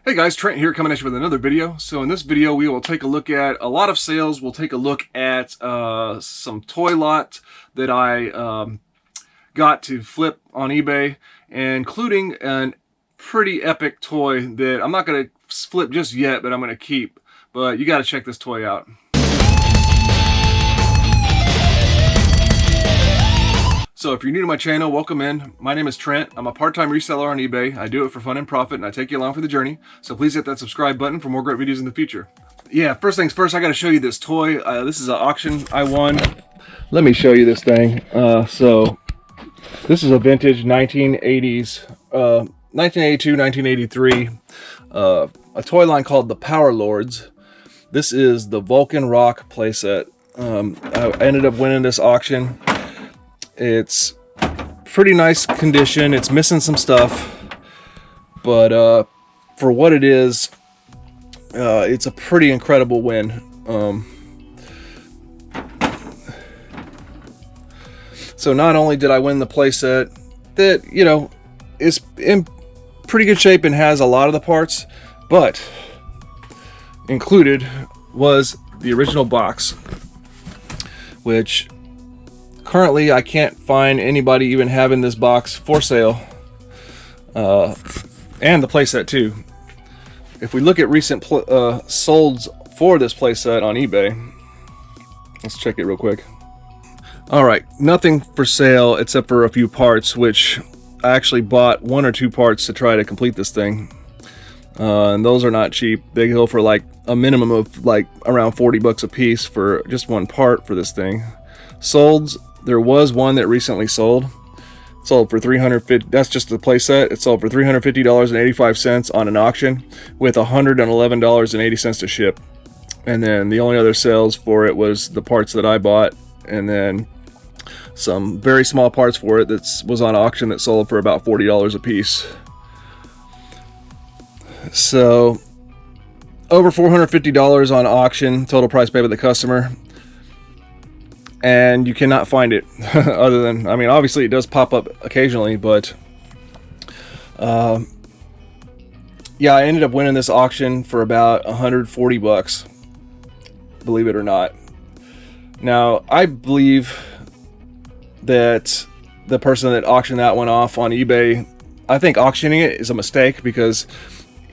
Hey guys, Trent here coming at you with another video. So in this video we will take a look at a lot of sales. We'll take a look at some toy lot that I got to flip on eBay, including a pretty epic toy that I'm not going to flip just yet, but I'm going to keep. But you got to check this toy out. So if you're new to my channel, welcome in. My name is Trent. I'm a part-time reseller on eBay. I do it for fun and profit, and I take you along for the journey. So please hit that subscribe button for more great videos in the future. Yeah, first things first, I got to show you this toy. This is an auction I won. Let me show you this thing. So this is a vintage 1980s, 1982, 1983, a toy line called the Power Lords. This is the Vulcan Rock playset. I ended up winning this auction. It's pretty nice condition. It's missing some stuff, but for what it is, it's a pretty incredible win. So not only did I win the playset that, you know, is in pretty good shape and has a lot of the parts, but included was the original box, which currently I can't find anybody even having this box for sale, and the playset too. If we look at recent solds for this playset on eBay, let's check it real quick. Alright, nothing for sale except for a few parts, which I actually bought 1 or 2 parts to try to complete this thing, and those are not cheap. They go for like a minimum of like around 40 bucks a piece for just one part for this thing. Solds, there was one that recently sold. It sold for $350. That's just the playset. It sold for $350.85 on an auction, with $111.80 to ship. And then the only other sales for it was the parts that I bought, and then some very small parts for it that was on auction that sold for about $40 a piece. So over $450 on auction, total price paid by the customer. And you cannot find it other than, I mean, obviously it does pop up occasionally, but yeah, I ended up winning this auction for about 140 bucks, believe it or not. Now, I believe that the person that auctioned that one off on eBay, I think auctioning it is a mistake, because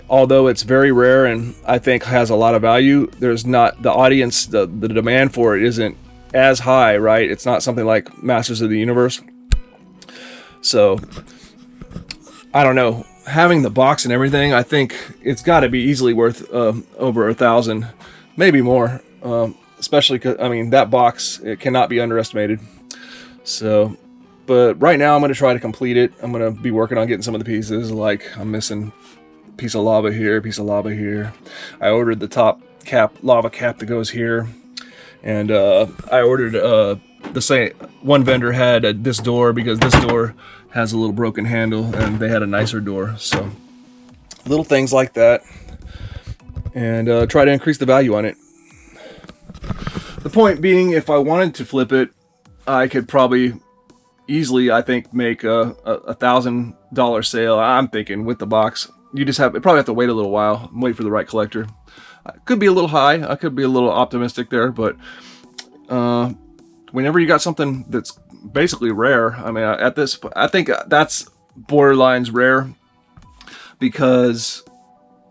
although it's very rare and I think has a lot of value, there's not the audience, the demand for it isn't as high, right? It's not something like Masters of the Universe. So I don't know, having the box and everything, I think it's got to be easily worth over $1,000, maybe more, especially because, I mean, that box, it cannot be underestimated. So, but right now I'm going to try to complete it. I'm going to be working on getting some of the pieces. Like, I'm missing a piece of lava here, a piece of lava here. I ordered the top cap, lava cap that goes here. And I ordered the same one vendor had this door, because this door has a little broken handle and they had a nicer door. So little things like that, and try to increase the value on it. The point being, if I wanted to flip it, I could probably easily, I think, make a $1,000 sale. I'm thinking with the box. You just probably have to wait a little while, wait for the right collector. Could be a little high. I could be a little optimistic there, but whenever you got something that's basically rare, I mean, I think that's borderlines rare, because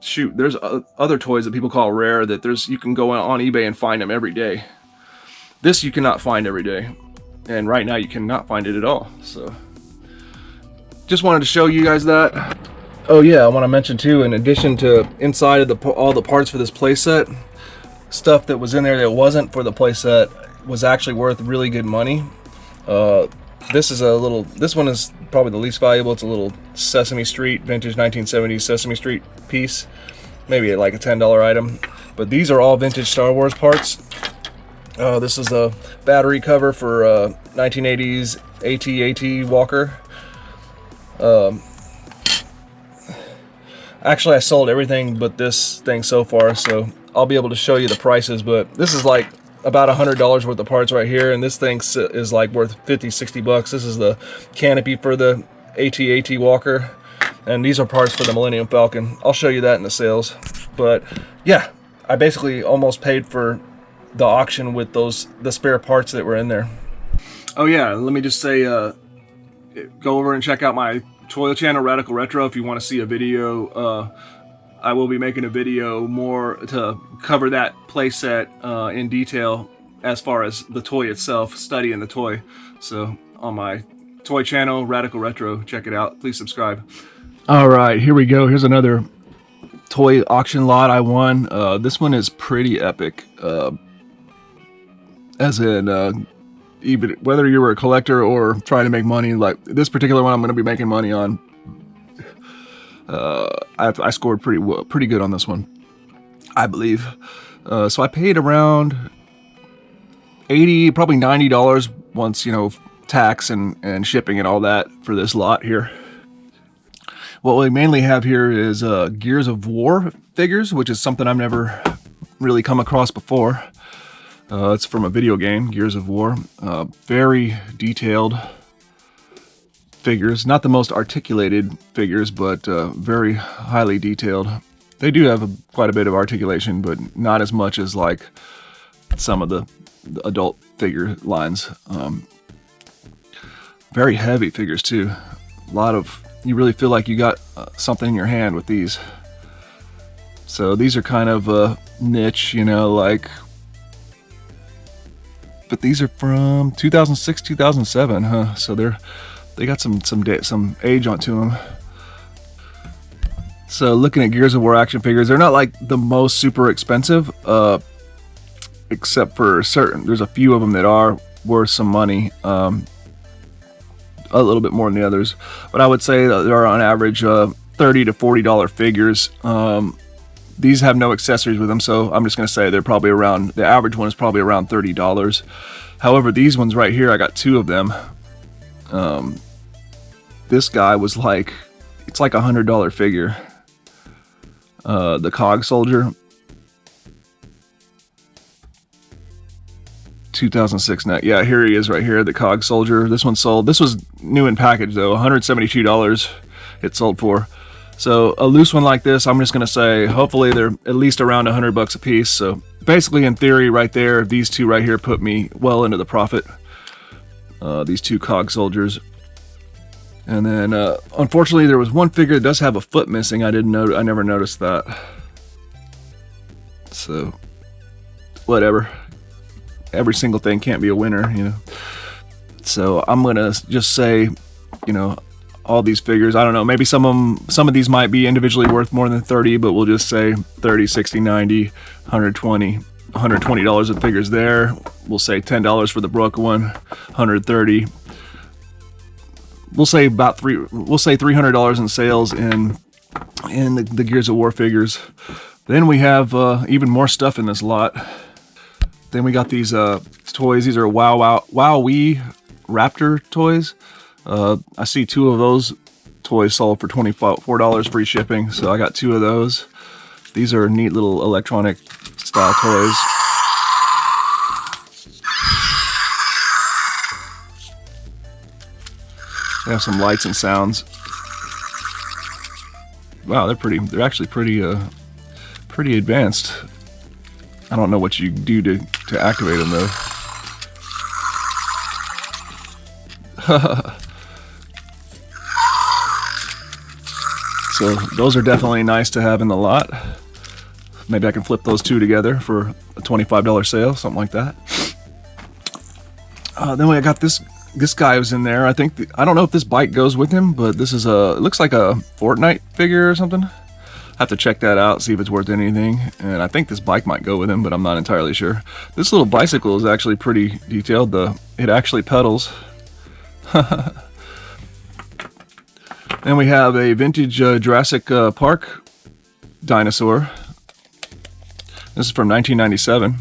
shoot, there's other toys that people call rare that you can go on eBay and find them every day. This you cannot find every day, and right now you cannot find it at all. So just wanted to show you guys that. Oh yeah, I want to mention too, in addition to inside of all the parts for this playset, stuff that was in there that wasn't for the playset was actually worth really good money. This one is probably the least valuable. It's a little Sesame Street, vintage 1970s Sesame Street piece, maybe like a $10 item. But these are all vintage Star Wars parts. This is a battery cover for 1980s AT-AT Walker. Actually, I sold everything but this thing so far, so I'll be able to show you the prices, but this is like about $100 worth of parts right here, and this thing is like worth 50-60 bucks. This is the canopy for the AT-AT Walker. And these are parts for the Millennium Falcon. I'll show you that in the sales. But yeah, I basically almost paid for the auction with the spare parts that were in there. Oh yeah, let me just say, go over and check out my toy channel, Radical Retro, if you want to see a video. I will be making a video more to cover that playset in detail as far as the toy itself, studying the toy. So on my toy channel, Radical Retro, check it out. Please subscribe. All right, here we go. Here's another toy auction lot I won. This one is pretty epic. As in, even whether you were a collector or trying to make money, like this particular one, I'm going to be making money on. I scored pretty good on this one, I believe. So I paid around $80, probably $90 once, you know, tax and shipping and all that for this lot here. What we mainly have here is Gears of War figures, which is something I've never really come across before. It's from a video game, Gears of War. Very detailed figures, not the most articulated figures, but very highly detailed. They do have quite a bit of articulation, but not as much as like some of the adult figure lines. Very heavy figures too. A lot of, you really feel like you got something in your hand with these. So these are kind of a niche, you know, like, but these are from 2006, 2007, huh? So they got some age onto them. So looking at Gears of War action figures, they're not like the most super expensive, except for certain. There's a few of them that are worth some money, a little bit more than the others. But I would say that they're on average $30 to $40 figures. These have no accessories with them, so I'm just going to say they're probably around, the average one is probably around $30. However, these ones right here, I got two of them. This guy was like, it's like $100 figure. The Cog Soldier. 2006 net. Yeah, here he is right here, the Cog Soldier. This one sold, this was new in package though, $172 it sold for. So a loose one like this, I'm just going to say, hopefully they're at least around $100 a piece. So basically in theory right there, these two right here put me well into the profit. These two Cog Soldiers. And then unfortunately there was one figure that does have a foot missing. I never noticed that. So whatever. Every single thing can't be a winner, you know. So I'm going to just say, you know, all these figures, I don't know, maybe some of these might be individually worth more than 30, but we'll just say 30, 60, 90, 120, $120 of figures there. We'll say $10 for the broken one, 130. We'll say about $300 in sales in the Gears of War figures. Then we have even more stuff in this lot. Then we got these toys. These are Wowee Raptor toys. I see two of those toys sold for $24 free shipping, so I got two of those. These are neat little electronic style toys. They have some lights and sounds. Wow, they're actually pretty advanced. I don't know what you do to activate them though. So those are definitely nice to have in the lot. Maybe I can flip those two together for a $25 sale, something like that. Then we got this guy was in there. I don't know if this bike goes with him, but this is it looks like a Fortnite figure or something. Have to check that out, see if it's worth anything. And I think this bike might go with him, but I'm not entirely sure. This little bicycle is actually pretty detailed. It actually pedals. Then we have a vintage Jurassic Park dinosaur. This is from 1997.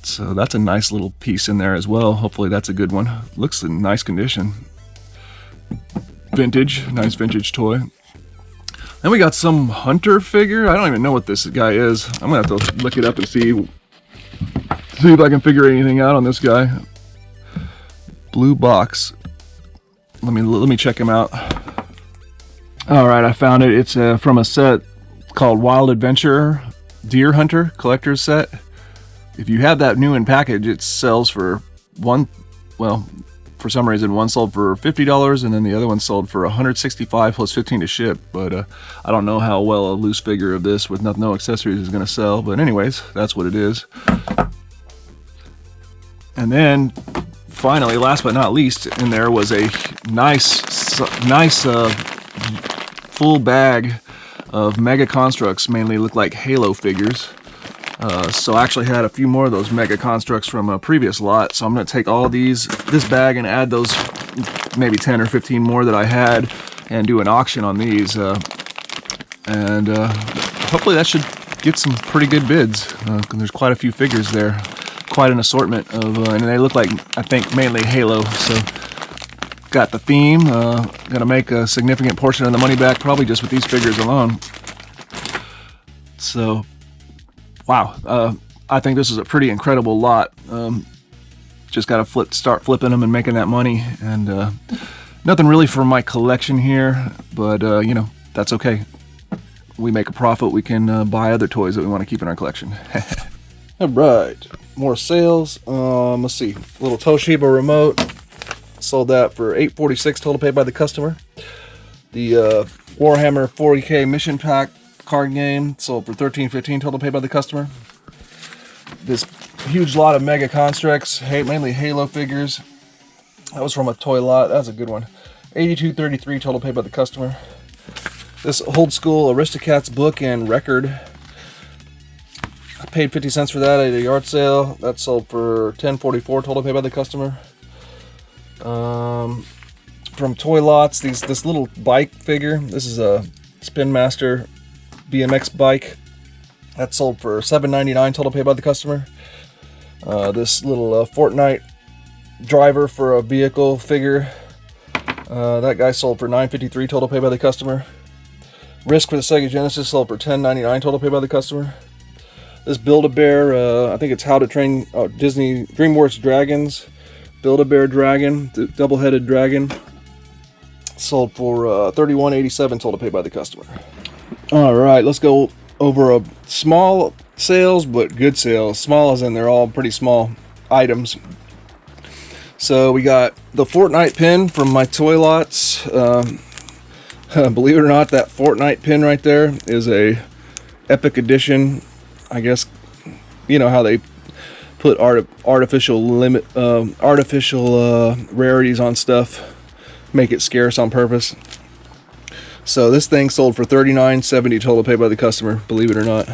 So that's a nice little piece in there as well. Hopefully that's a good one. Looks in nice condition. Vintage, nice vintage toy. Then we got some hunter figure. I don't even know what this guy is. I'm gonna have to look it up and see if I can figure anything out on this guy. Blue box. Let me check him out. All right, I found it. It's from a set called Wild Adventure Deer Hunter Collector's Set. If you have that new in package, it sells for for some reason one sold for $50 and then the other one sold for $165 plus $15 to ship. But I don't know how well a loose figure of this with no accessories is going to sell. But anyways, that's what it is. And then finally, last but not least, in there was a nice full bag of Mega Constructs. Mainly look like Halo figures. So I actually had a few more of those Mega Constructs from a previous lot. So I'm going to take all this bag and add those maybe 10 or 15 more that I had and do an auction on these. And hopefully that should get some pretty good bids. There's quite a few figures there. Quite an assortment of, and they look like, I think, mainly Halo. So got the theme. Gonna make a significant portion of the money back probably just with these figures alone. So wow, I think this is a pretty incredible lot. Just got to start flipping them and making that money. And nothing really for my collection here, but you know, that's okay. We make a profit, we can buy other toys that we want to keep in our collection. All right, more sales. Let's see, little Toshiba remote. Sold that for $846 total paid by the customer. The Warhammer 40K mission pack card game sold for $13.15 total paid by the customer. This huge lot of Mega Constructs, mainly Halo figures. That was from a toy lot. That was a good one. $82.33 total paid by the customer. This old school Aristocats book and record. I paid 50 cents for that at a yard sale. That sold for $10.44 total paid by the customer. From Toy Lots, this little bike figure. This is a Spin Master BMX bike. That sold for $7.99 total paid by the customer. This little Fortnite driver for a vehicle figure. That guy sold for $9.53 total paid by the customer. Risk for the Sega Genesis sold for $10.99 total paid by the customer. This Build-A-Bear, I think it's How to Train Disney DreamWorks Dragons. Build-A-Bear dragon, the double-headed dragon, sold for $31.87 total paid by the customer. All right, let's go over a small sales, but good sales. Small as in they're all pretty small items. So we got the Fortnite pin from my Toy Lots. Believe it or not, that Fortnite pin right there is a Epic Edition. I guess you know how they put artificial rarities on stuff, make it scarce on purpose. So this thing sold for $39.70 total paid by the customer, believe it or not.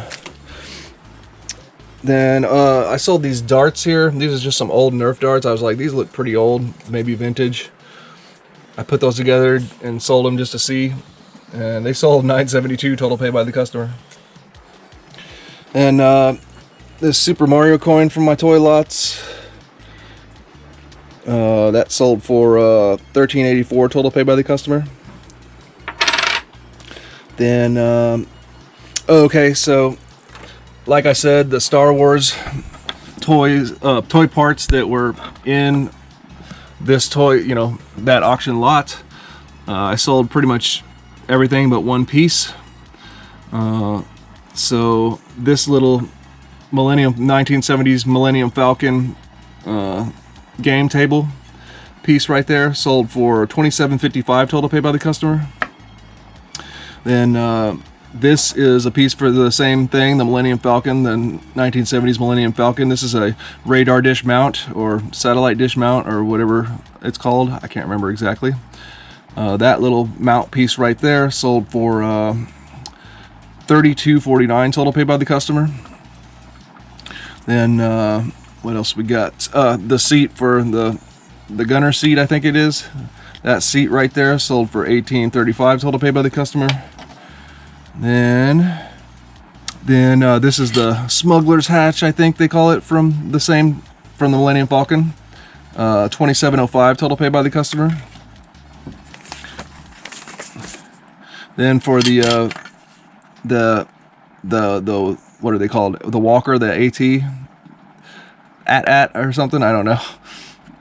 Then I sold these darts here. These are just some old Nerf darts. I was like, these look pretty old, maybe vintage. I put those together and sold them just to see, and they sold $9.72 total paid by the customer. And this Super Mario coin from my Toy Lots, that sold for $13.84 total paid by the customer. Then okay, so like I said, the Star Wars toy parts that were in this toy, you know, that auction lot, I sold pretty much everything but one piece. So this little 1970s Millennium Falcon game table piece right there sold for $27.55 total paid by the customer. Then this is a piece for the same thing, the Millennium Falcon, the 1970s Millennium Falcon. This is a radar dish mount or satellite dish mount or whatever it's called. I can't remember exactly. That little mount piece right there sold for $32.49 total paid by the customer. Then what else we got? The seat for the gunner seat, I think it is. That seat right there sold for $18.35 total paid by the customer. Then this is the smuggler's hatch, I think they call it, from the Millennium Falcon. $27.05 total paid by the customer. Then for the what are they called? The walker, the AT or something, I don't know.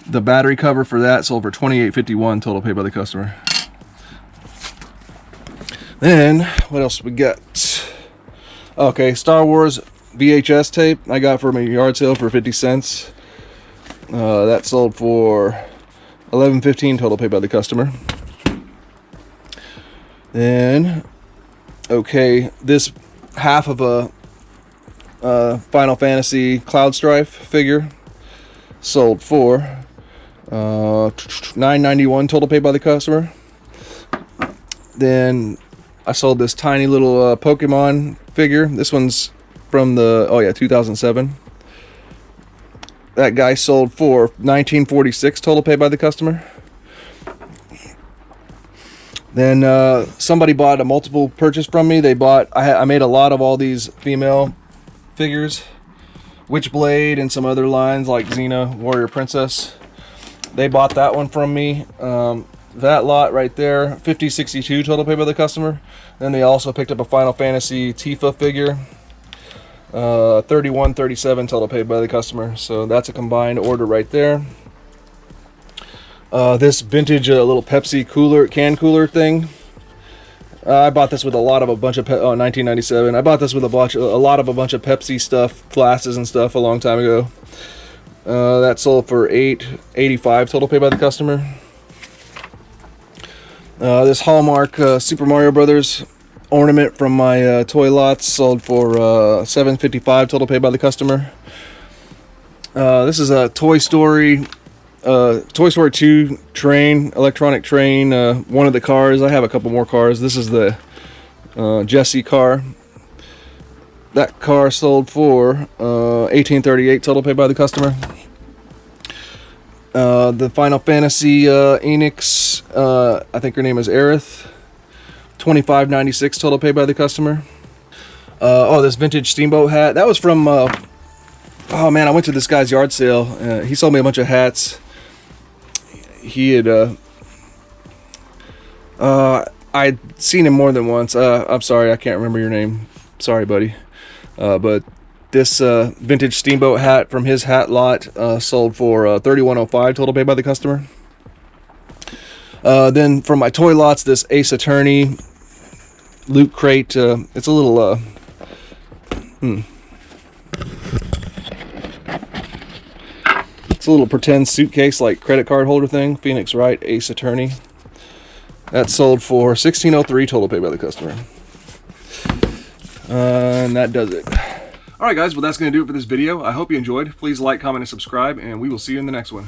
The battery cover for that sold for $28.51 total paid by the customer. Then what else we got? Okay, Star Wars VHS tape I got from a yard sale for 50 cents. That sold for $11.15 total, paid by the customer. Then, okay, this half of a Final Fantasy Cloud Strife figure sold for $9.91 total, paid by the customer. Then I sold this tiny little Pokemon figure. This one's from the 2007. That guy sold for $19.46 total, paid by the customer. Then somebody bought a multiple purchase from me. They bought, I made a lot of all these female figures, Witchblade and some other lines like Xena, Warrior Princess. They bought that one from me. That lot right there, $50.62 total, paid by the customer. Then they also picked up a Final Fantasy Tifa figure, $31.37 total, paid by the customer. So that's a combined order right there. This vintage little Pepsi can cooler thing. I bought this with a bunch of 1997. I bought this with a bunch of Pepsi stuff, glasses and stuff a long time ago. That sold for $8.85 total, paid by the customer. This Hallmark Super Mario Brothers ornament from my toy lots sold for $7.55 total, paid by the customer. This is a Toy Story 2 train, electronic train, one of the cars. I have a couple more cars. This is the Jessie car. That car sold for $18.38 total, paid by the customer. The Final Fantasy Enix, I think her name is Aerith, $25.96 total, paid by the customer. This vintage Steamboat hat. That was from, oh man, I went to this guy's yard sale. He sold me a bunch of hats. He had, I'd seen him more than once. I'm sorry, I can't remember your name. Sorry, buddy. But this vintage Steamboat hat from his hat lot sold for $31.05 total, paid by the customer. Then from my toy lots, this Ace Attorney loot crate. It's a little it's a little pretend suitcase like credit card holder thing. Phoenix Wright Ace Attorney. That sold for $16.03 total, paid by the customer. And that does it. Alright guys, well that's going to do it for this video. I hope you enjoyed. Please like, comment, and subscribe, and we will see you in the next one.